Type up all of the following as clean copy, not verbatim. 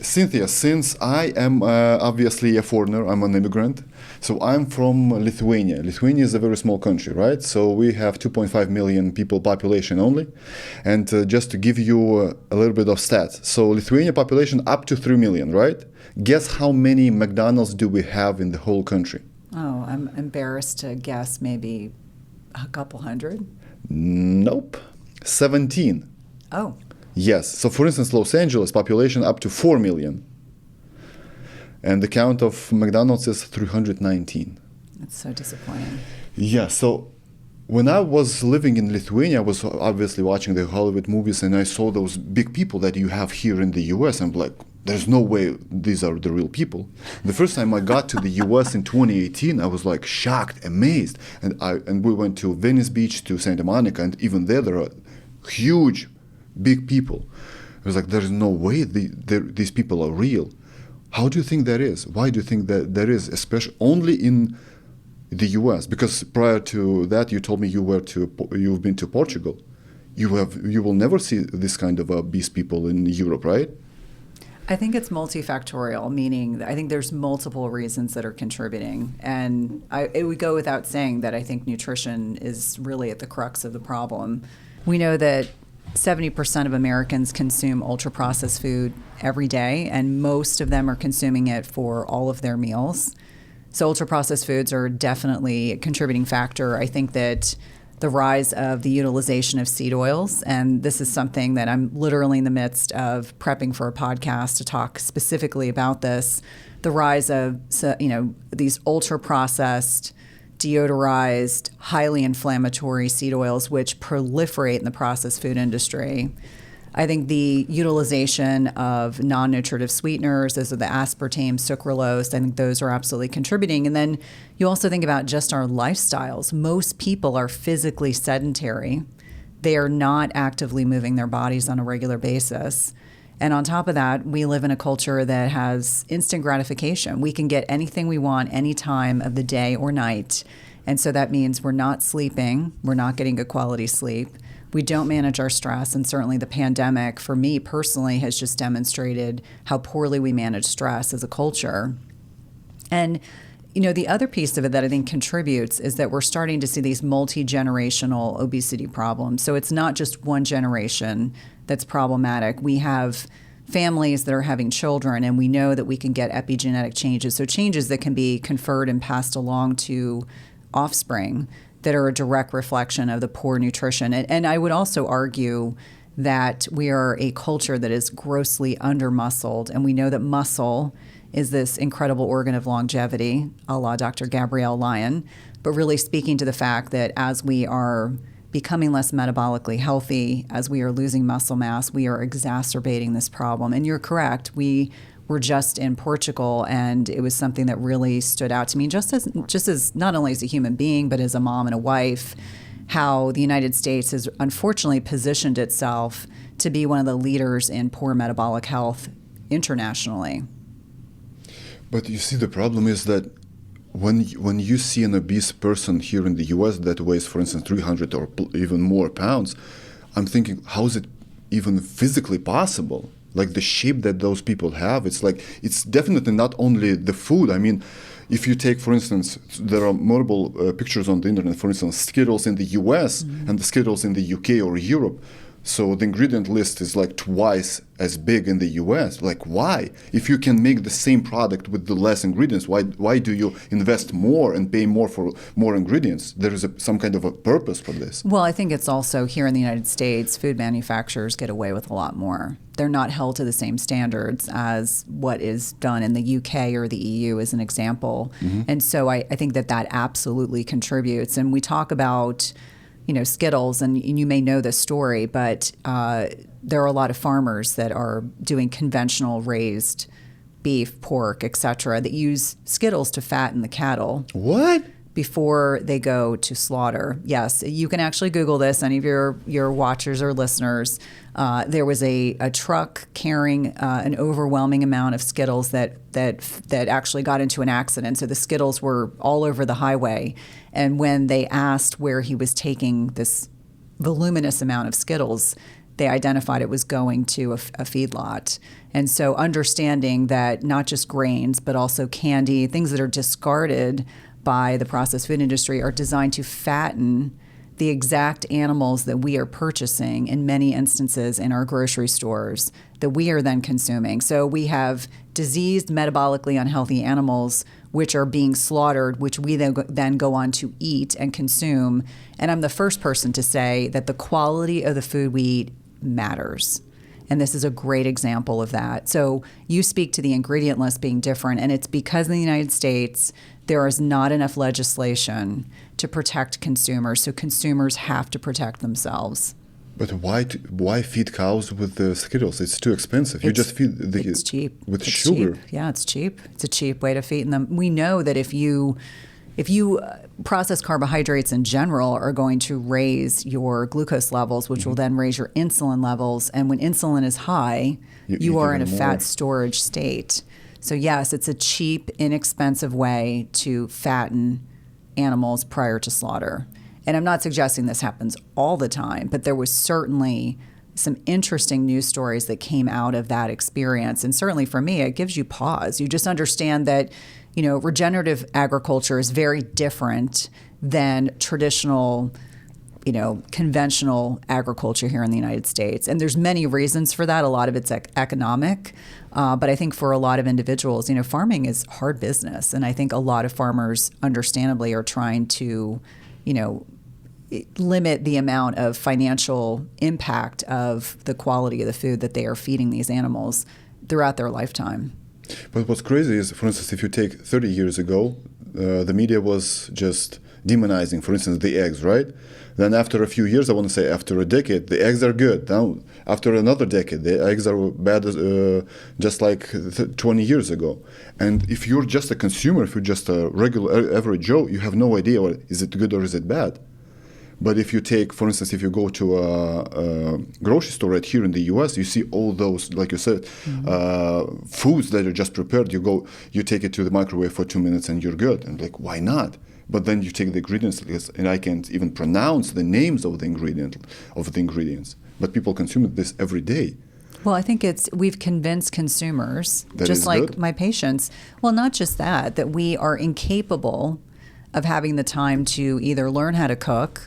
Cynthia, since I am obviously a foreigner, I'm an immigrant, so I'm from Lithuania. Lithuania is a very small country, right? So we have 2.5 million people population only. And just to give you a little bit of stats, so Lithuania population up to 3 million, right? Guess how many McDonald's do we have in the whole country? Oh, I'm embarrassed to guess maybe a couple hundred. Nope, 17. Oh. Yes. So, for instance, Los Angeles population up to 4 million. And the count of McDonald's is 319. That's so disappointing. Yeah. So, when I was living in Lithuania, I was obviously watching the Hollywood movies, and I saw those big people that you have here in the US. I'm like, there's no way these are the real people. The first time I got to the US in 2018, I was like shocked, amazed. And we went to Venice Beach, to Santa Monica, and even there are huge big people. I was like, there's no way these people are real. How do you think that is? Why do you think that there is, especially only in the US? Because prior to that, you told me you've been to Portugal. You will never see this kind of obese people in Europe, right? I think it's multifactorial, meaning I think there's multiple reasons that are contributing. And it would go without saying that I think nutrition is really at the crux of the problem. We know that 70% of Americans consume ultra-processed food every day, and most of them are consuming it for all of their meals. So ultra-processed foods are definitely a contributing factor. I think that the rise of the utilization of seed oils, and this is something that I'm literally in the midst of prepping for a podcast to talk specifically about this, the rise of these ultra-processed, deodorized, highly inflammatory seed oils, which proliferate in the processed food industry. I think the utilization of non-nutritive sweeteners, those are the aspartame, sucralose, I think those are absolutely contributing. And then you also think about just our lifestyles. Most people are physically sedentary. They are not actively moving their bodies on a regular basis. And on top of that, we live in a culture that has instant gratification. We can get anything we want any time of the day or night. And so that means we're not sleeping. We're not getting good quality sleep. We don't manage our stress. And certainly the pandemic, for me personally, has just demonstrated how poorly we manage stress as a culture. And the other piece of it that I think contributes is that we're starting to see these multi-generational obesity problems. So it's not just one generation that's problematic. We have families that are having children, and we know that we can get epigenetic changes, so changes that can be conferred and passed along to offspring that are a direct reflection of the poor nutrition. And I would also argue that we are a culture that is grossly under-muscled, and we know that muscle is this incredible organ of longevity, a la Dr. Gabrielle Lyon, but really speaking to the fact that as we are becoming less metabolically healthy, as we are losing muscle mass, we are exacerbating this problem. And you're correct. We were just in Portugal, and it was something that really stood out to me, just as not only as a human being, but as a mom and a wife, how the United States has unfortunately positioned itself to be one of the leaders in poor metabolic health internationally. But you see, the problem is that when you see an obese person here in the US that weighs, for instance, 300 or even more pounds, I'm thinking, how is it even physically possible? Like the shape that those people have, it's definitely not only the food. I mean, if you take, for instance, there are multiple pictures on the internet, for instance, Skittles in the US and the Skittles in the UK or Europe. So the ingredient list is like twice as big in the US. Like, why? If you can make the same product with the less ingredients, why do you invest more and pay more for more ingredients? There is some kind of a purpose for this. Well, I think it's also here in the United States, food manufacturers get away with a lot more. They're not held to the same standards as what is done in the UK or the EU, as an example. And so I think that absolutely contributes. And we talk about Skittles, and you may know this story, but there are a lot of farmers that are doing conventional raised beef, pork, et cetera, that use Skittles to fatten the cattle. What? Before they go to slaughter. Yes, you can actually Google this, any of your watchers or listeners. There was a truck carrying an overwhelming amount of Skittles that actually got into an accident. So the Skittles were all over the highway. And when they asked where he was taking this voluminous amount of Skittles, they identified it was going to a feedlot. And so understanding that not just grains, but also candy, things that are discarded by the processed food industry are designed to fatten the exact animals that we are purchasing in many instances in our grocery stores that we are then consuming. So we have diseased, metabolically unhealthy animals which are being slaughtered, which we then go on to eat and consume. And I'm the first person to say that the quality of the food we eat matters. And this is a great example of that. So you speak to the ingredient list being different, and it's because in the United States, there is not enough legislation to protect consumers. So consumers have to protect themselves. But why feed cows with the Skittles? It's too expensive. You just feed it's cheap. With it's sugar. Cheap. Yeah, it's cheap. It's a cheap way to feed them. We know that if you processed carbohydrates in general are going to raise your glucose levels, which will then raise your insulin levels. And when insulin is high, you are in a fat storage state. So yes, it's a cheap, inexpensive way to fatten animals prior to slaughter. And I'm not suggesting this happens all the time, but there was certainly some interesting news stories that came out of that experience. And certainly for me, it gives you pause. You just understand that, regenerative agriculture is very different than traditional, conventional agriculture here in the United States. And there's many reasons for that. A lot of it's economic. But I think for a lot of individuals, farming is hard business. And I think a lot of farmers, understandably, are trying to, limit the amount of financial impact of the quality of the food that they are feeding these animals throughout their lifetime. But what's crazy is, for instance, if you take 30 years ago, the media was just demonizing, for instance, the eggs, right? Then after a few years, I want to say after a decade, the eggs are good. Now, after another decade, the eggs are bad, just like 20 years ago. And if you're just a consumer, if you're just a regular, average Joe, you have no idea, is it good or is it bad? But if you take, for instance, if you go to a grocery store right here in the U.S., you see all those, like you said, foods that are just prepared. You take it to the microwave for 2 minutes and you're good. And like, why not? But then you take the ingredients, and I can't even pronounce the names of the ingredients. But people consume this every day. Well, I think we've convinced consumers, that just like good? My patients. Well, not just that we are incapable of having the time to either learn how to cook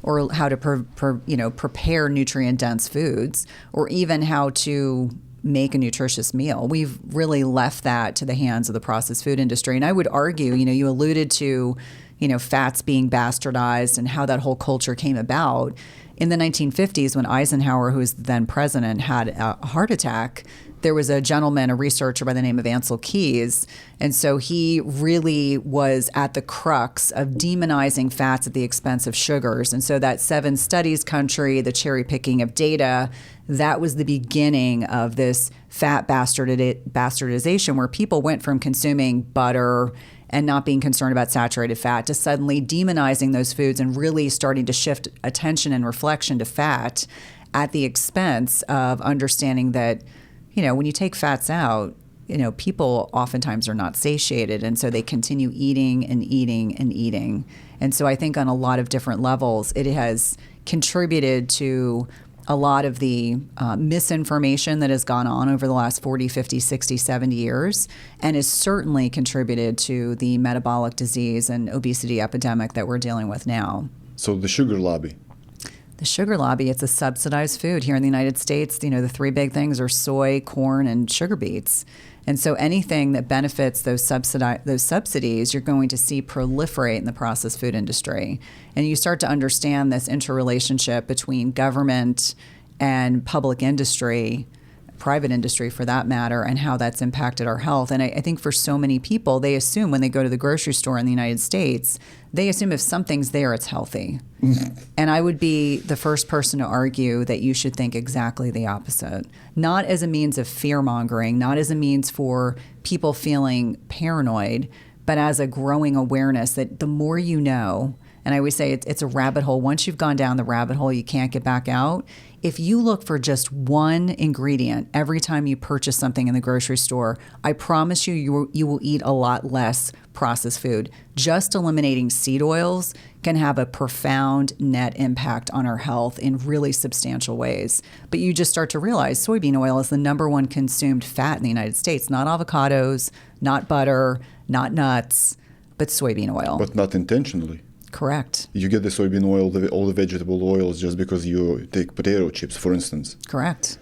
or how to prepare nutrient-dense foods, or even how to make a nutritious meal. We've really left that to the hands of the processed food industry. And I would argue, you alluded to, fats being bastardized and how that whole culture came about. In the 1950s, when Eisenhower, who was then president, had a heart attack, there was a gentleman, a researcher by the name of Ansel Keys. And so he really was at the crux of demonizing fats at the expense of sugars. And so that 7 studies country, the cherry picking of data, that was the beginning of this fat bastardization, where people went from consuming butter and not being concerned about saturated fat to suddenly demonizing those foods and really starting to shift attention and reflection to fat at the expense of understanding that, when you take fats out, people oftentimes are not satiated. And so they continue eating and eating and eating. And so I think on a lot of different levels, it has contributed to a lot of the misinformation that has gone on over the last 40, 50, 60, 70 years, and has certainly contributed to the metabolic disease and obesity epidemic that we're dealing with now. So the sugar lobby. The sugar lobby, it's a subsidized food here in the United States. The 3 big things are soy, corn, and sugar beets. And so anything that benefits those subsidies, you're going to see proliferate in the processed food industry. And you start to understand this interrelationship between government and public industry, private industry for that matter, and how that's impacted our health. And I think for so many people, they assume when they go to the grocery store in the United States, they assume if something's there, it's healthy. And I would be the first person to argue that you should think exactly the opposite. Not as a means of fear-mongering, not as a means for people feeling paranoid, but as a growing awareness that the more you know And I always say it's a rabbit hole. Once you've gone down the rabbit hole, you can't get back out. If you look for just one ingredient every time you purchase something in the grocery store, I promise you will eat a lot less processed food. Just eliminating seed oils can have a profound net impact on our health in really substantial ways. But you just start to realize soybean oil is the number one consumed fat in the United States, not avocados, not butter, not nuts, but soybean oil. But not intentionally. Correct. You get the soybean oil, all the vegetable oils, just because you take potato chips, for instance. Correct.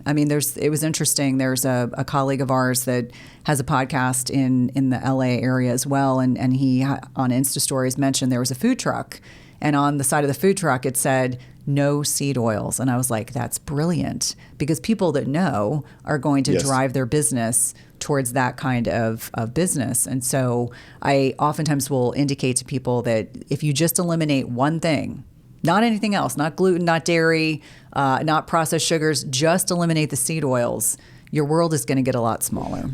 I mean, it was interesting. There's a colleague of ours that has a podcast in the LA area as well, and he on Insta Stories mentioned there was a food truck, and on the side of the food truck it said no seed oils, and I was like, that's brilliant, because people that know are going to drive their business towards that kind of business. And so I oftentimes will indicate to people that if you just eliminate one thing, not anything else, not gluten, not dairy, not processed sugars, just eliminate the seed oils, your world is going to get a lot smaller.